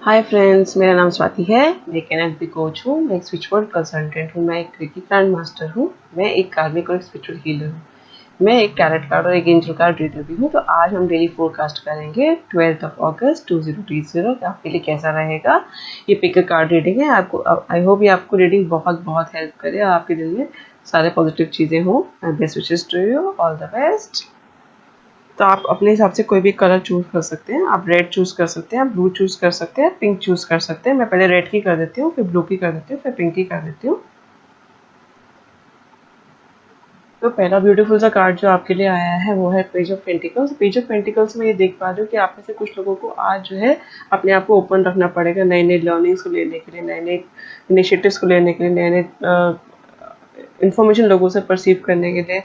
Hi friends, मेरा नाम स्वाति है। मैं एक एनएलपी कोच हूँ। मैं एक स्पिरिचुअल कंसल्टेंट हूँ। मैं एक रेकी प्लांट मास्टर हूँ। मैं एक कार्मिक और स्पिरिचुअल हीलर हूँ। मैं एक टैरोट कार्ड और एक एंजल कार्ड रीडर भी हूँ। तो आज हम डेली फोरकास्ट करेंगे 12 अगस्त 2020 का आपके लिए कैसा रहेगा। ये पिक कार्ड रीडिंग है। आपको आई होप ये आपको रीडिंग बहुत बहुत हेल्प करे और आपके दिन में सारे पॉजिटिव चीज़ें हों। Best wishes to you, all the best. तो आप अपने हिसाब से कोई भी कलर चूज कर सकते हैं। आप रेड चूज कर सकते हैं, आप ब्लू चूज कर सकते हैं, पिंक चूज कर सकते हैं। मैं पहले रेड की कर देती हूँ, फिर ब्लू की कर देती हूँ, फिर पिंक की कर देती हूँ। तो पहला ब्यूटीफुल सा कार्ड जो आपके लिए आया है वो है page of pentacles. Page of pentacles में ये देख पा रही हूँ कि आप में से कुछ लोगों को आज जो है अपने आप को ओपन रखना पड़ेगा नई नई लर्निंग्स को लेने के लिए, नए नए इनिशिएटिव्स को लेने के लिए, नए नए इन्फॉर्मेशन लोगों से परसीव करने के लिए।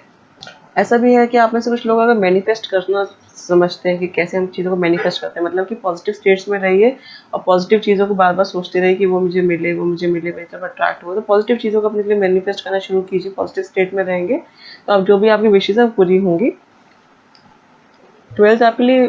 ऐसा भी है कि आप में से कुछ लोग अगर मैनिफेस्ट करना समझते हैं कि कैसे हम चीज़ों को मैनिफेस्ट करते हैं, मतलब कि पॉजिटिव स्टेट्स में रहिए और पॉजिटिव चीज़ों को बार बार सोचते रहिए कि वो मुझे मिले, वो मुझे मिले, मेरी तरफ अट्रैक्ट हो। तो पॉजिटिव चीज़ों को अपने लिए मैनिफेस्ट करना शुरू कीजिए। पॉजिटिव स्टेट में रहेंगे तो अब जो भी आपकी विशेष है वो पूरी होंगी। 12 आपके लिए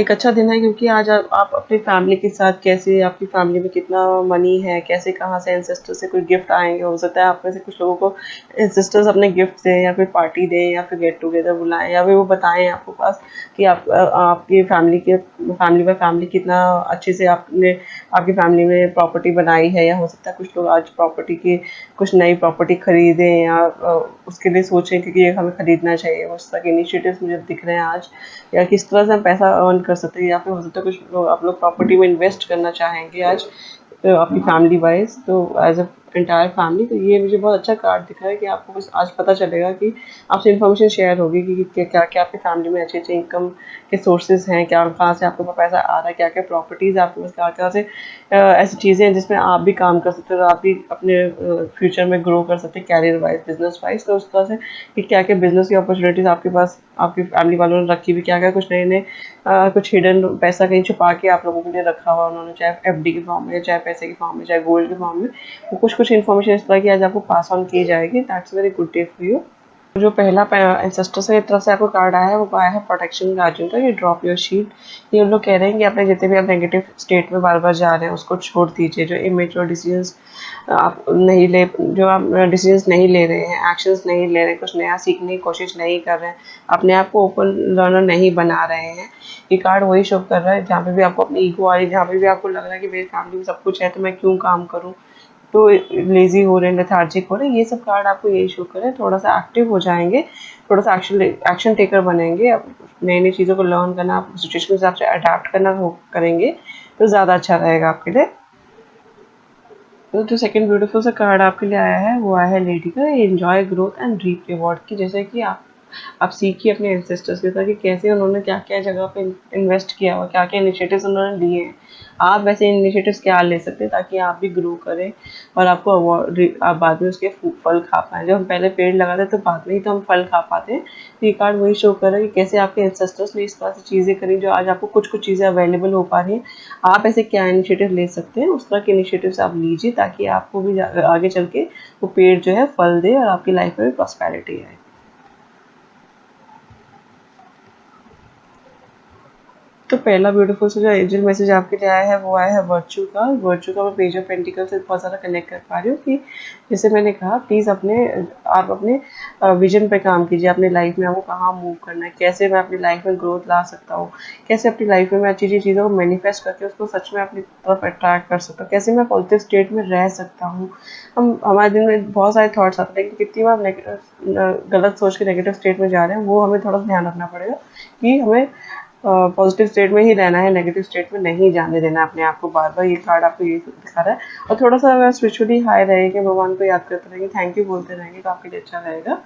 एक अच्छा दिन है, क्योंकि आज आप अपनी फैमिली के साथ कैसे, आपकी फैमिली में कितना मनी है, कैसे कहाँ से एंसेस्टर से कोई गिफ्ट आएंगे। हो सकता है आप में से कुछ लोगों को एंसेस्टर्स अपने गिफ्ट दें या फिर पार्टी दें या फिर गेट टुगेदर बुलाएं या फिर वो बताएं आपको पास कि आपकी फैमिली में फैमिली कितना अच्छे से आपने आपकी फैमिली में प्रॉपर्टी बनाई है। या हो सकता है कुछ लोग आज प्रॉपर्टी की कुछ नई प्रॉपर्टी खरीदें या उसके लिए सोचें कि ये हमें खरीदना चाहिए। उस तरह के इनिशिएटिव्स मुझे दिख रहे हैं आज। या किस तरह से हम पैसा अर्न कर सकते हैं, या फिर हो सकता है कुछ लोग आप लोग प्रॉपर्टी में इन्वेस्ट करना चाहेंगे आज आपकी फैमिली वाइज। तो एज अ एंटायर फैमिली, तो ये मुझे बहुत अच्छा कार्ड दिख रहा है कि आपको बस आज पता चलेगा कि आपसे इन्फॉर्मेशन शेयर होगी कि क्या क्या आपकी फैमिली में अच्छे अच्छे इनकम के सोर्सेज हैं, क्या कहाँ से आपके पास पैसा आ रहा है, क्या क्या प्रॉपर्टीज़ आपके पास, क्या क्या से ऐसी चीज़ें हैं जिसमें आप भी काम कर सकते हो और आप भी अपने फ्यूचर में ग्रो कर सकते हैं कैरियर वाइज, बिजनेस वाइज। तो उस तरह से कि क्या क्या बिजनेस की अपॉर्चुनिटीज़ आपके पास आपकी फैमिली वालों ने रखी हुई, क्या क्या कुछ नए नए कुछ हिडन पैसा कहीं छुपा के आप लोगों के लिए रखा हुआ उन्होंने, चाहे एफडी के फॉर्म में, चाहे पैसे के फॉर्म में, चाहे गोल्ड के फॉर्म में। वो कुछ कुछ इन्फॉर्मेशन इस तरह की आज आपको पास ऑन की जाएगी। That's very good day for you. जो पहला एंसेस्टर से तरफ से आपको कार्ड आया है वो आया है प्रोटेक्शन गार्जियन का। ये ड्रॉप योर शीट। ये उन लोग कह रहे हैं कि अपने जितने भी आप नेगेटिव स्टेट में बार बार जा रहे हैं उसको छोड़ दीजिए। जो इमेच्योर डिसीजंस आप नहीं ले जो आप डिसीजंस नहीं ले रहे हैं, एक्शंस नहीं ले रहे हैं, कुछ नया सीखने की कोशिश नहीं कर रहे हैं, अपने आप को ओपन लर्नर नहीं बना रहे हैं। ये कार्ड वही शो कर रहा है जहाँ पे भी आपको अपनी ईगो आ रही है, जहाँ पे भी आपको लग रहा है कि मेरी फैमिली में सब कुछ है तो मैं क्यों काम करूँ, तो लेजी हो रहे हैं, लेथार्जिक हो रहे हैं। ये सब कार्ड आपको यही शो करें। थोड़ा सा एक्टिव हो जाएंगे, थोड़ा सा एक्शन टेकर बनेंगे, नई नई चीज़ों को लर्न करना, आप सिचुएशन के हिसाब से अडाप्ट करना करेंगे तो ज़्यादा अच्छा रहेगा आपके लिए। तो जो सेकंड ब्यूटीफुल सा कार्ड आपके लिए आया है वो आया है लेडी का। Enjoy growth and reap reward की। जैसे कि आप सीखिए अपने एंसेस्टर्स के साथ कि कैसे उन्होंने क्या क्या जगह पे इन्वेस्ट किया हुआ, क्या क्या इनिशिएटिव्स उन्होंने लिए हैं। आप वैसे इनिशिएटिव्स क्या ले सकते हैं ताकि आप भी ग्रो करें और आपको अवार्ड आप बाद में उसके फल खा पाएँ। जब हम पहले पेड़ लगाते तो बाद में ही तो हम फल खा पाते हैं। तो ये कार्ड वही शो कर रहा है कि कैसे आपके एंसेस्टर्स ने इस तरह से चीज़ें करी जो आज आपको कुछ कुछ चीज़ें अवेलेबल हो पा रही हैं। आप ऐसे क्या इनिशिएटिव ले सकते हैं, उस तरह के इनिशिएटिव्स आप लीजिए ताकि आपको भी आगे चल के वो पेड़ जो है फल दे और आपकी लाइफ में भी प्रॉस्पेरिटी आए। तो पहला ब्यूटीफुल सा जो एंजल मैसेज आपके लिए आया है वो आया है वर्च्यू का। वर्च्यू का मैं पेज ऑफ पेंटिकल से बहुत ज़्यादा कनेक्ट कर पा रही हूँ कि जैसे मैंने कहा, प्लीज़ आप अपने विजन पे काम कीजिए। अपनी लाइफ में आपको कहाँ मूव करना है, कैसे मैं अपनी लाइफ में ग्रोथ ला सकता हूँ, कैसे अपनी लाइफ में मैं अच्छी अच्छी चीज़ों को मैनिफेस्ट करके उसको सच में अपनी तरफ अट्रैक्ट कर सकता हूँ, कैसे मैं पॉजिटिव स्टेट में रह सकता हूँ। हमारे दिन में बहुत सारे थॉट्स आते हैं कि कितनी बार गलत सोच के नेगेटिव स्टेट में जा रहे हैं। वो हमें थोड़ा सा ध्यान रखना पड़ेगा कि हमें पॉजिटिव स्टेट में ही रहना है, नेगेटिव स्टेट में नहीं जाने देना अपने आप को। बार बार ये कार्ड आपको ये दिखा रहा है। और थोड़ा सा अगर स्पिरिचुअली हाई रहेंगे, भगवान को याद करते रहेंगे, थैंक यू बोलते रहेंगे तो आपके लिए अच्छा रहेगा।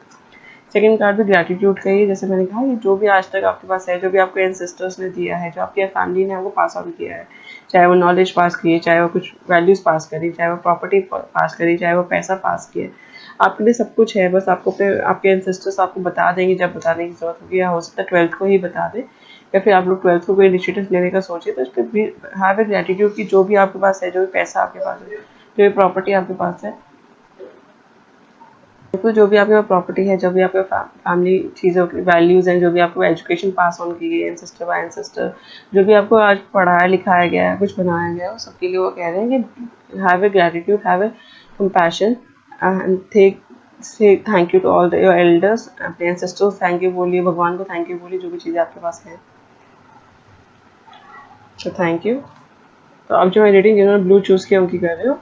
सेकंड कार्ड भी ग्रैटिट्यूड का ही है। जैसे मैंने कहा, ये जो भी आज तक आपके पास है, जो भी आपके एंसेस्टर्स ने दिया है, जो आपकी फैमिली ने आपको पास ऑन किया है, चाहे वो नॉलेज पास की है, चाहे वो कुछ वैल्यूज़ पास करी, चाहे वो प्रॉपर्टी पास करी, चाहे वो पैसा पास किया, आपके लिए सब कुछ है। बस आपको अपने आपके एंसेस्टर्स आपको बता देंगे जब बताने की जरूरत होगी, या हो सकता है 12th को ही बता दें, या फिर आप लोग 12th को कोई इनिशिएटिव लेने का सोचिए। तो इस पर भी हैव ए ग्रैटिट्यूड कि जो भी आपके पास है, जो भी पैसा आपके पास है, जो भी प्रॉपर्टी आपके पास है, बिल्कुल, जो भी आपके पास प्रॉपर्टी है, जो भी आपके फैमिली चीज़ों की वैल्यूज़ हैं, जो भी आपको एजुकेशन पास ऑन की गई है एंसेस्टर बाय एंसेस्टर, जो भी आपको आज पढ़ाया लिखाया गया है, कुछ बनाया गया है, वो सबके लिए वो कह रहे हैं कि have a gratitude, have a compassion and take say thank you to all your elders, अपने एंसेस्टर्स थैंक यू बोलिए, भगवान को थैंक यू बोलिए, जो भी चीज़ें आपके पास हैं। तो थैंक यू। तो अब जो मैं रीडिंग जिन्होंने ब्लू चूज़ किया उनकी कर रही हूँ।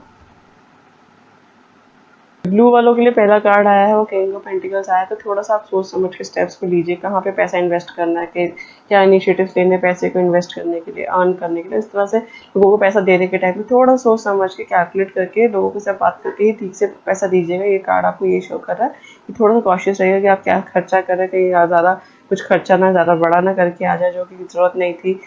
ब्लू वालों के लिए पहला कार्ड आया है वो किंग ऑफ पेंटिकल्स आया है, तो थोड़ा सा आप सोच समझ के स्टेप्स को लीजिए, कहाँ पे पैसा इन्वेस्ट करना है, कि क्या इनिशिएटिव्स लेने हैं पैसे को इन्वेस्ट करने के लिए, अर्न करने के लिए। इस तरह से लोगों को पैसा देने के टाइम में थोड़ा सोच समझ के कैलकुलेट करके लोगों के साथ बात करके ही ठीक से पैसा दीजिएगा। ये कार्ड आपको ये शो कर रहा है कि थोड़ा सा कॉशियस रहिएगा कि आप क्या खर्चा कर रहे हैं, कहीं ज़्यादा कुछ खर्चा ना ज़्यादा बड़ा ना करके आ जाए जो कि ज़रूरत नहीं थी।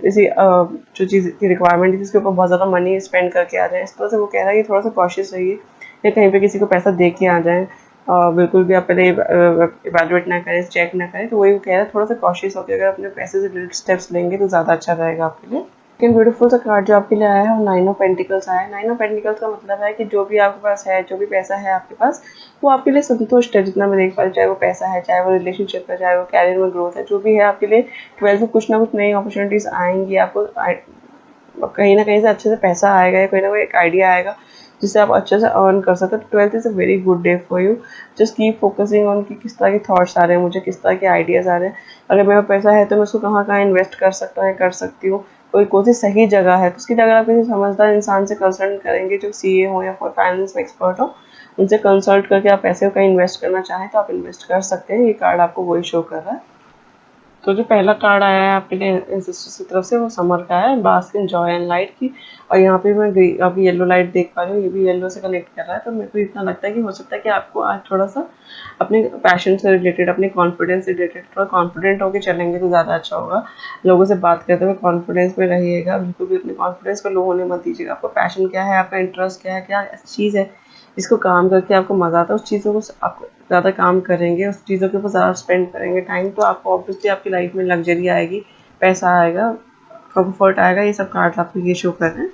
इसी जो चीज़ की रिक्वायरमेंट थी जिसके ऊपर बहुत ज़्यादा मनी स्पेंड करके आ जाए, इस तरह से वो कह रहा है कि थोड़ा सा कॉशियस रहिए या कहीं पे किसी को पैसा दे के आ जाएँ। बिल्कुल भी आप पहले इवैल्यूएट ना करें, चेक ना करें। तो वही वो कह रहा है थोड़ा सा कॉशियस होकर अगर अपने पैसे से रिलेटेड स्टेप्स लेंगे तो ज़्यादा अच्छा रहेगा आपके लिए। लेकिन ब्यूटीफुल सा कार्ड जो आपके लिए आया है वो नाइन ऑफ पेंटिकल्स आया है। नाइन ऑफ पेंटिकल्स का मतलब है कि जो भी आपके पास है, जो भी पैसा है आपके पास, वो आपके लिए संतुष्ट है जितना मैं देख पा रही हूँ। चाहे वो पैसा है, चाहे वो रिलेशनशिप है, चाहे वो कैरियर में ग्रोथ है, जो भी है आपके लिए 12th में कुछ ना कुछ नई अपॉर्चुनिटीज़ आएँगी। आपको कहीं ना कहीं से अच्छे से पैसा आएगा या कोई ना कोई एक आइडिया आएगा जिससे आप अच्छे से अर्न कर सकते हो। 12th is a very good day for you. Just keep focusing on कि किस तरह के थॉट्स आ रहे हैं मुझे, किस तरह के आइडियाज़ आ रहे हैं। अगर मेरा पैसा है तो मैं उसको कहाँ कहाँ इन्वेस्ट कर सकता हूँ या कर सकती हूँ। कोई कौन सी सही जगह है तो उसकी जगह आप किसी समझदार इंसान से कंसल्ट करेंगे जो सीए हो या कोई फाइनेंस में एक्सपर्ट हो, उनसे कंसल्ट करके आप पैसे को कहीं इन्वेस्ट करना चाहें तो आप इन्वेस्ट कर सकते हैं। ये कार्ड आपको वही शो कर रहा है। तो जो पहला कार्ड आया है आपके लिए एंसेस्टर्स की तरफ से वो समर का है, bask in joy and light की। और यहाँ पे मैं अभी येलो लाइट देख पा रही हूँ, ये भी येलो से कनेक्ट कर रहा है। तो मेरे को इतना लगता है कि हो सकता है कि आपको आज थोड़ा सा अपने पैशन से रिलेटेड, अपने कॉन्फिडेंस से रिलेटेड थोड़ा कॉन्फिडेंट होकर चलेंगे तो ज़्यादा अच्छा होगा। लोगों से बात करते हुए कॉन्फिडेंस में रहिएगा, बिल्कुल भी अपने कॉन्फिडेंस को लो होने मत दीजिएगा। आपका पैशन क्या है, आपका इंटरेस्ट क्या है, क्या चीज़ है जिसको काम करके आपको मज़ा आता है, उस चीज़ों को आप ज़्यादा काम करेंगे, उस चीज़ों के ऊपर ज़्यादा स्पेंड करेंगे टाइम, तो आपको ऑब्वियसली आपकी लाइफ में लग्जरी आएगी, पैसा आएगा, कंफर्ट आएगा। ये सब कार्ड्स आपको ये शो कर रहे हैं।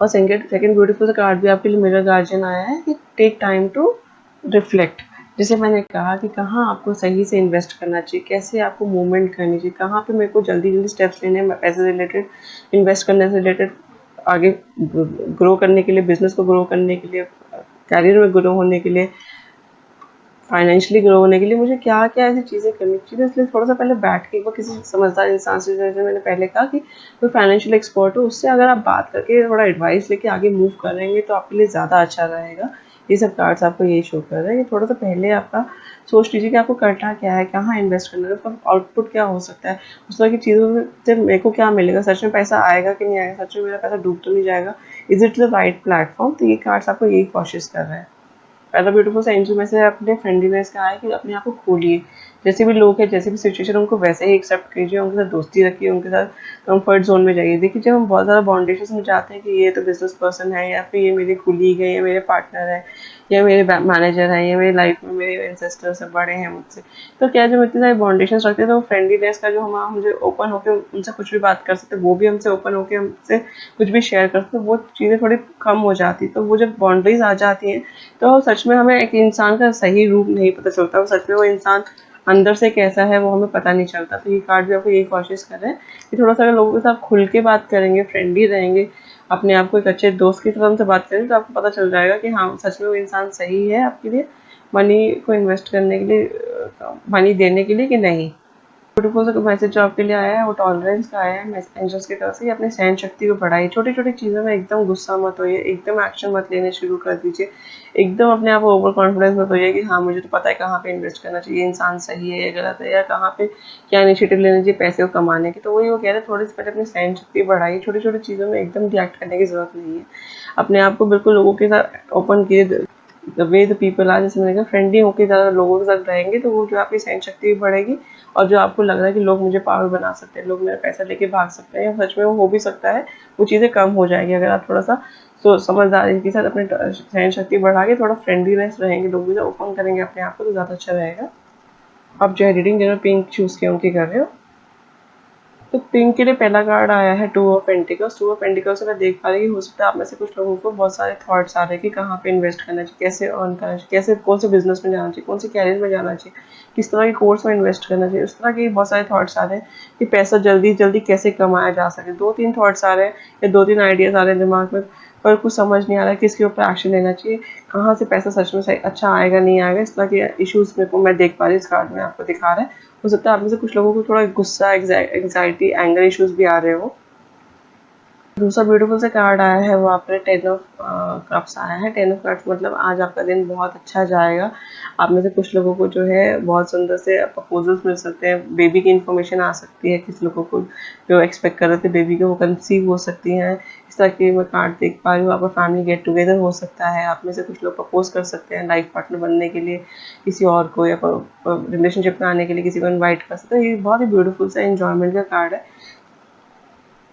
और सेकंड ब्यूटीफुल सा कार्ड भी आपके लिए मिरर गार्जियन आया है कि टेक टाइम टू रिफ्लेक्ट। जैसे मैंने कहा कि कहाँ आपको सही से इन्वेस्ट करना चाहिए, कैसे आपको मूवमेंट करनी चाहिए, कहाँ पे मेरे को जल्दी जल्दी स्टेप्स लेने हैं पैसे से रिलेटेड, इन्वेस्ट करने से रिलेटेड, आगे ग्रो करने के लिए, बिजनेस को ग्रो करने के लिए, कैरियर में ग्रो होने के लिए, फाइनेंशियली ग्रो होने के लिए मुझे क्या क्या ऐसी चीज़ें करनी चाहिए। इसलिए थोड़ा सा पहले बैठ के एक बार किसी समझदार इंसान से, जैसे मैंने पहले कहा कि कोई फाइनेंशियल एक्सपर्ट हो, उससे अगर आप बात करके थोड़ा एडवाइस लेके आगे मूव करेंगे तो आपके लिए ज़्यादा अच्छा रहेगा। ये सब कार्ड्स आपको यही शो कर रहे हैं कि थोड़ा सा पहले आपका सोच लीजिए कि आपको करना क्या है, कहाँ इन्वेस्ट करना है, उसका आउटपुट क्या हो सकता है, उस तरह की चीज़ों से मेरे को क्या मिलेगा, सच में पैसा आएगा कि नहीं आएगा, सच में मेरा पैसा डूब तो नहीं जाएगा, is it the right platform. तो ये कार्ड्स आपको यही कोशिश कर रहे हैं। पहला ब्यूटीफुल सा एंजल में से अपने फ्रेंडलीनेस का है कि अपने आप को खोलिए, जैसे भी लोग हैं, जैसे भी सिचुएशन, उनको वैसे ही एक्सेप्ट कीजिए, उनके साथ दोस्ती रखिए, उनके साथ कंफर्ट जोन में जाइए। देखिए जब हम बहुत ज़्यादा बाउंडेशंस में जाते हैं कि ये तो बिजनेस पर्सन है या फिर ये मेरी कुलीग है या मेरे पार्टनर है या मेरे मैनेजर है या मेरी लाइफ में मेरे एंसेस्टर से बड़े हैं मुझसे, तो क्या जब इतने सारे बाउंडेशंस रखते हैं तो फ्रेंडलीनेस का जो हम मुझे ओपन होकर उनसे कुछ भी बात कर सकते, वो भी हमसे ओपन होकर हमसे कुछ भी शेयर कर सकते, वो चीज़ें थोड़ी कम हो जाती। तो वो जब बाउंड्रीज आ जाती हैं तो सच में हमें एक इंसान का सही रूप नहीं पता चलता, वो सच में वो इंसान अंदर से कैसा है वो हमें पता नहीं चलता। तो ये कार्ड भी आपको यही कोशिश कर रहे हैं कि थोड़ा सा अगर लोगों के साथ खुल के बात करेंगे, फ्रेंडली रहेंगे, अपने आप को एक अच्छे दोस्त की तरह से बात करेंगे तो आपको पता चल जाएगा कि हाँ सच में वो इंसान सही है आपके लिए, मनी को इन्वेस्ट करने के लिए, मनी देने के लिए कि नहीं। ब्यूटीफुल सा मैसेज जो आपके लिए आया है वो टॉलरेंस का आया है एंजल्स की तरफ से। अपने सहन शक्ति को बढ़ाइए, छोटी छोटी चीज़ों में एकदम गुस्सा मत होइए, एकदम एक्शन मत लेने शुरू कर दीजिए, एकदम अपने आप को ओवर कॉन्फिडेंस मत होइए कि हाँ मुझे तो पता है कहाँ पे इन्वेस्ट करना चाहिए, इंसान सही है या गलत है, या कहाँ पे क्या इनिशिएटिव लेना चाहिए पैसे को कमाने की। तो वही वो कह रहे हैं थोड़ी सी पहले अपनी सहन शक्ति बढ़ाइए, छोटी छोटी चीज़ों में एकदम रिएक्ट करने की जरूरत नहीं है। अपने आप को बिल्कुल लोगों के साथ ओपन किए, the way the people are, जैसे मैंने कहा फ्रेंडली होकर ज़्यादा लोगों के साथ रहेंगे तो वो जो आपकी सहन शक्ति भी बढ़ेगी। और जो आपको लग रहा है कि लोग मुझे पागल बना सकते हैं, लोग मेरा पैसा लेके भाग सकते हैं, या सच में वो हो भी सकता है, वो चीज़ें कम हो जाएगी अगर आप थोड़ा सा समझदारी के साथ अपने सहन शक्ति बढ़ा के थोड़ा फ्रेंडलीनेस रहेंगे, लोग भी ओपन करेंगे अपने आप को, तो ज़्यादा अच्छा रहेगा। आप जो है रीडिंग जिन्होंने पिंक चूज़ किया उनकी कर रहे हो। तो पिंक के लिए पहला कार्ड आया है 2 ऑफ पेंटिकल्स। 2 ऑफ पेंटिकल्स से मैं देख पा रही हूँ कि हो सकता है आप में से कुछ लोगों को बहुत सारे थॉट्स आ रहे हैं कि कहाँ पे इन्वेस्ट करना चाहिए, कैसे अर्न करना चाहिए, कैसे कौन से बिजनेस में जाना चाहिए, कौन से कैरियर में जाना चाहिए, किस तरह के कोर्स में इन्वेस्ट करना चाहिए। उस तरह के बहुत सारे थॉट्स आ रहे हैं कि पैसा जल्दी जल्दी कैसे कमाया जा सके। 2-3 थॉट्स आ रहे हैं या 2-3 आइडियाज आ रहे हैं दिमाग में, पर कुछ समझ नहीं आ रहा है किसके ऊपर एक्शन लेना चाहिए, कहाँ से पैसा सच में सही अच्छा आएगा नहीं आएगा। इस तरह के इश्यूज मेरे को मैं देख पा रही हूँ इस कार्ड में आपको दिखा रहा है। हो सकता है आप में से कुछ लोगों को थोड़ा गुस्सा, एंग्जाइटी, एंगर इश्यूज भी आ रहे हो। दूसरा ब्यूटीफुल से कार्ड आया है वो आपने 10 ऑफ कप्स आया है। 10 ऑफ कप्स मतलब आज आपका दिन बहुत अच्छा जाएगा। आप में से कुछ लोगों को जो है बहुत सुंदर से प्रपोजल्स मिल सकते हैं, बेबी की इन्फॉर्मेशन आ सकती है, किस लोगों को जो एक्सपेक्ट कर रहे थे बेबी के वो कंसीव हो सकती हैं। इस तरह की मैं कार्ड देख पा रही हूँ। आपका फैमिली गेट टुगेदर हो सकता है। आप में से कुछ लोग प्रपोज कर सकते हैं लाइफ पार्टनर बनने के लिए किसी और को, या रिलेशनशिप में आने के लिए किसी को इन्वाइट कर सकते हैं। ये बहुत ही ब्यूटीफुल सा एंजॉयमेंट का कार्ड है।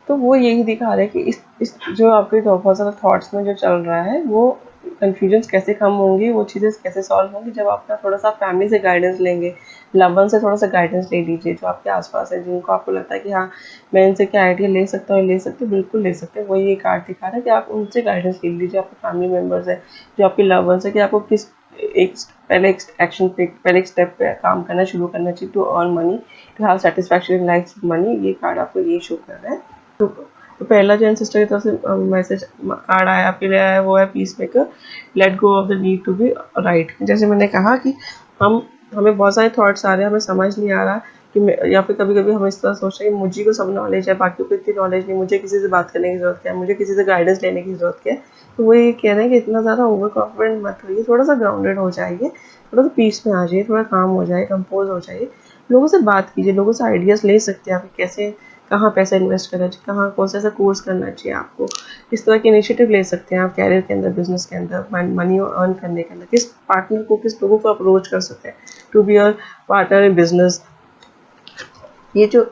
तो वो यही दिखा रहा है कि इस जो आपके बहुत ज़्यादा थॉट्स में जो चल रहा है वो कन्फ्यूजन्स कैसे कम होंगी, वो चीज़ें कैसे सॉल्व होंगी जब आप थोड़ा सा फैमिली से गाइडेंस लेंगे, लव वन से थोड़ा सा गाइडेंस ले लीजिए जो आपके आसपास है, जिनको आपको लगता है कि हाँ मैं इनसे क्या आइडिया ले सकता हूँ, ले सकते हो, बिल्कुल ले सकते हैं। वही ये कार्ड दिखा रहा है कि आप उनसे गाइडेंस ले लीजिए, आपके फैमिली मेम्बर्स है, जो आपके लव वंस है, कि आपको किस एक पहले एक एक्शन पे, पहले एक स्टेप पे काम करना शुरू करना चाहिए to earn money, to have satisfaction in life money. ये कार्ड आपको ये शो कर रहा है। तो पहला जो सिस्टर की तरफ से मैसेज कार्ड आया आपके लिए आया वो है peacemaker, let go of the need to be right. जैसे मैंने कहा कि हमें बहुत सारे थॉट्स आ रहे हैं, हमें समझ नहीं आ रहा कि या फिर कभी कभी हम इस तरह सोच रहे हैं कि मुझे को सब नॉलेज है, बाकी को इतनी नॉलेज नहीं, मुझे किसी से बात करने की जरूरत है, मुझे किसी से गाइडेंस लेने की जरूरत है। तो वो ये कह रहे हैं कि इतना ज़्यादा ओवर कॉन्फिडेंट मत होइए, थोड़ा सा ग्राउंडेड हो जाइए, थोड़ा सा पीस में आ जाइए, थोड़ा काम हो जाए, कंपोज हो जाइए, लोगों से बात कीजिए, लोगों से आइडियाज़ ले सकते हैं आप कैसे कहाँ पैसा इन्वेस्ट करना चाहिए, कहाँ कौन सा ऐसा कोर्स करना चाहिए आपको, किस तरह के इनिशिएटिव ले सकते हैं आप कैरियर के अंदर, बिजनेस के अंदर, मनी अर्न करने के अंदर, किस पार्टनर को, किस लोगों को अप्रोच कर सकते हैं to be your partner in business. ये जो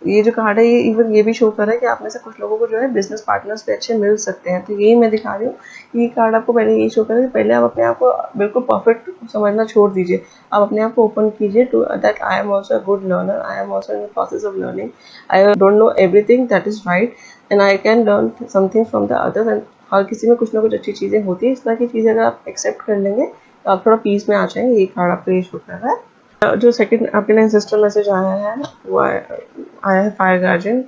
ये जो कार्ड है ये इवन ये भी शो कर रहा है कि आप में से कुछ लोगों को जो है बिजनेस पार्टनर्स भी अच्छे मिल सकते हैं। तो यही मैं दिखा रही हूँ कि ये कार्ड आपको पहले यही शो कर रहा है कि पहले आप अपने आप को बिल्कुल परफेक्ट समझना छोड़ दीजिए, आप अपने आप को ओपन कीजिए to that I am also a good learner, I am also in the process of learning, I don't know everything that is right and I can learn something from the others. And हर किसी में कुछ ना कुछ अच्छी चीज़ें होती है। इस तरह की चीज़ें अगर आप एक्सेप्ट कर लेंगे तो आप थोड़ा पीस में आ जाएंगे। ये कार्ड आपको ये शो कर रहा है। जो सेकंड आपके लिए सिस्टर मैसेज आया है वो आया है फायर गार्जियन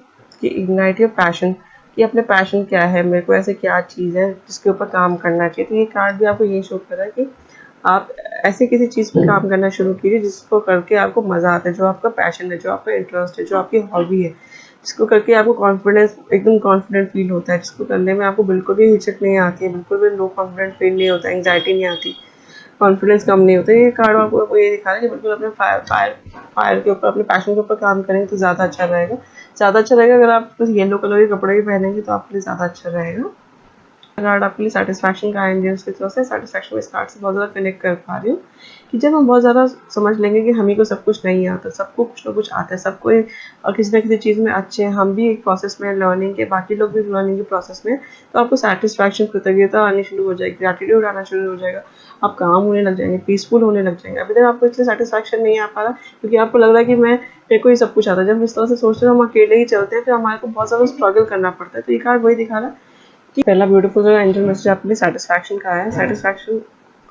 कि इग्नाइट योर पैशन, कि अपने पैशन क्या है, मेरे को ऐसे क्या चीज़ है जिसके ऊपर काम करना चाहिए। तो ये कार्ड भी आपको ये शो कर रहा है कि आप ऐसे किसी चीज़ पे काम करना शुरू कीजिए जिसको करके आपको मज़ा आता है, जो आपका पैशन है, जो आपका इंटरेस्ट है, जो आपकी हॉबी है, जिसको करके आपको कॉन्फिडेंस, एकदम कॉन्फिडेंट फील होता है, जिसको करने में आपको बिल्कुल भी हिचक नहीं आती है, बिल्कुल भी लो कॉन्फिडेंट फील नहीं होता, एंग्जाइटी नहीं आती, कॉन्फिडेंस कम नहीं होता। ये कार्ड आपको ये दिखा रहा है कि बिल्कुल अपने फायर के ऊपर, अपने पैशन के ऊपर काम करेंगे तो ज़्यादा अच्छा रहेगा। ज़्यादा अच्छा रहेगा अगर आप कुछ येलो कलर के कपड़े भी पहनेंगे तो आपके लिए ज़्यादा अच्छा रहेगा। कार्ड आपके लिए सेटिस्फैक्शन का एंजल्स की तरफ से सेटिस्फैक्शन इस कार्ड से बहुत ज़्यादा कनेक्ट कर पा रही हूँ कि जब हम बहुत ज़्यादा समझ लेंगे कि हम ही को सब कुछ नहीं आता, सबको कुछ ना कुछ आता है, सबको और किसी न किसी चीज़ में अच्छे हैं, हम भी एक प्रोसेस में लर्निंग के, बाकी लोग भी लर्निंग के प्रोसेस में, तो आपको सेटिस्फैक्शन, कृतज्ञता आनी शुरू हो जाएगी, ग्रैटिट्यूड आना शुरू हो जाएगा, आप काम होने लग जाएंगे, पीसफुल होने लग जाएंगे। अभी तक आपको इसलिए सेटिस्फैक्शन नहीं आ पा रहा क्योंकि आपको लग रहा है कि मेरे को ही सब कुछ आता है। जब इस तरह से सोचते हैं हम अकेले ही चलते हैं फिर हमारे को बहुत ज़्यादा स्ट्रगल करना पड़ता है। तो ये कार्ड वही दिखा रहा है कि पहला ब्यूटीफुल जो एंजल मैसेज आपके लिए सेटिस्फैक्शन का है। सेटिस्फैक्शन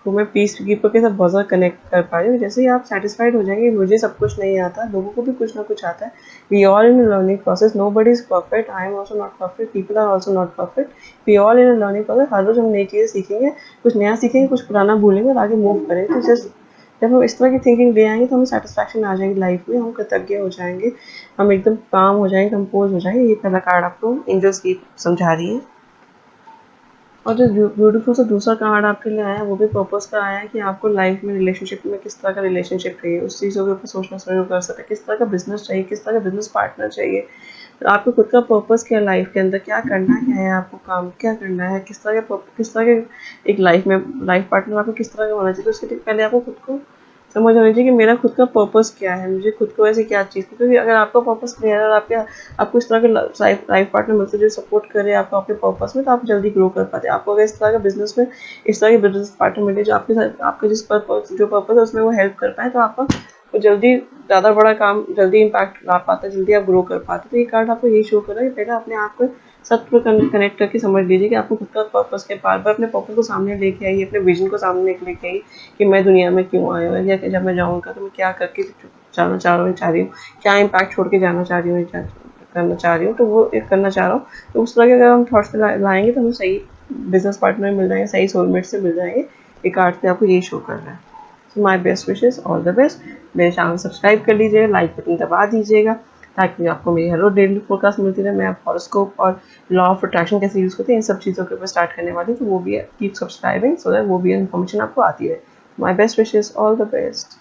को मैं पीस कीपर के साथ बहुत ज़्यादा कनेक्ट कर पा रही हूँ। जैसे ही आप सेटिस्फाइड हो जाएंगे, मुझे सब कुछ नहीं आता, लोगों को भी कुछ ना कुछ आता है, we all in learning process, nobody is perfect, I am also not perfect, people are also not perfect, we all in learning process. हर रोज हम नई चीज़ें सीखेंगे, कुछ नया सीखेंगे, कुछ पुराना भूलेंगे और आगे मूव करेंगे। तो जस्ट जब हम इस तरह की थिंकिंग ले आएंगे तो हमें सेटिस्फैक्शन आ जाएगी लाइफ में, हम कृतज्ञ हो जाएंगे, हम एकदम काम हो जाएंगे, कंपोज हो जाएंगे। ये पहला कार्ड आपको एंजल्स की समझा रही है। और जो ब्यूटीफुल सा दूसरा कार्ड आपके लिए आया है वो भी पर्पस का आया है कि आपको लाइफ में रिलेशनशिप में किस तरह का रिलेशनशिप चाहिए, उस चीज़ों के ऊपर सोचना शुरू कर सकते हैं, किस तरह का बिजनेस चाहिए, किस तरह का बिजनेस पार्टनर चाहिए, तो आपको खुद का पर्पस क्या है लाइफ के अंदर, क्या करना क्या है, आपको काम क्या करना है, किस तरह के एक लाइफ में लाइफ पार्टनर आपको किस तरह का होना चाहिए। तो उसके लिए पहले आपको खुद को समझ होनी चाहिए कि मेरा खुद का पर्पस क्या है, मुझे खुद को ऐसे क्या चीज़, क्योंकि अगर आपका पर्पस क्लियर है और आपको इस तरह के लाइफ पार्टनर मिलते जो सपोर्ट करे आपको आपके पर्पस में, तो आप जल्दी ग्रो कर पाते हैं। आपको अगर इस तरह का बिजनेस में इस तरह के बिजनेस पार्टनर मिले जो आपके साथ आपका जिस पर्पस जो पर्पस है उसमें वो हेल्प कर पाए, तो आपका जल्दी ज़्यादा बड़ा काम जल्दी इम्पैक्ट ला पाता है, जल्दी आप ग्रो कर पाते। तो ये कार्ड आपको यही शो कर रहा है कि पहले अपने आप को सत्य कनेक्ट करके समझ लीजिए कि आपको खुद का पर्पस के बार बार अपने पर्पस को सामने लेके आइए, अपने विजन को सामने लेके आइए कि मैं दुनिया में क्यों आया हूँ, या कि जब मैं जाऊँगा तो मैं क्या करके जाना चाह रही हूँ, क्या इम्पैक्ट छोड़ के जाना चाह रही हूँ, क्या करना चाह रही हूँ, तो वो एक करना चाह रहा हूँ। तो उस तरह के अगर हम थॉट्स लाएंगे तो हमें सही बिजनेस पार्टनर मिल जाएंगे, सही सोलमेट से मिल जाएंगे। ये कार्ड से आपको यही शो कर रहा है। So my best wishes, all the best. मेरे चैनल सब्सक्राइब कर लीजिएगा, लाइक बटन दबा दीजिएगा ताकि आपको मेरी हर रोज डेली फोरकास्ट मिलती रहे। मैं हॉरोस्कोप और लॉ ऑफ अट्रैक्शन कैसे यूज़ करते हैं इन सब चीज़ों के ऊपर स्टार्ट करने वाली हूँ, तो वो भी कीप सब्सक्राइबिंग सो दैट वो भी इन्फॉर्मेशन आपको आती है। माई best wishes, all the best.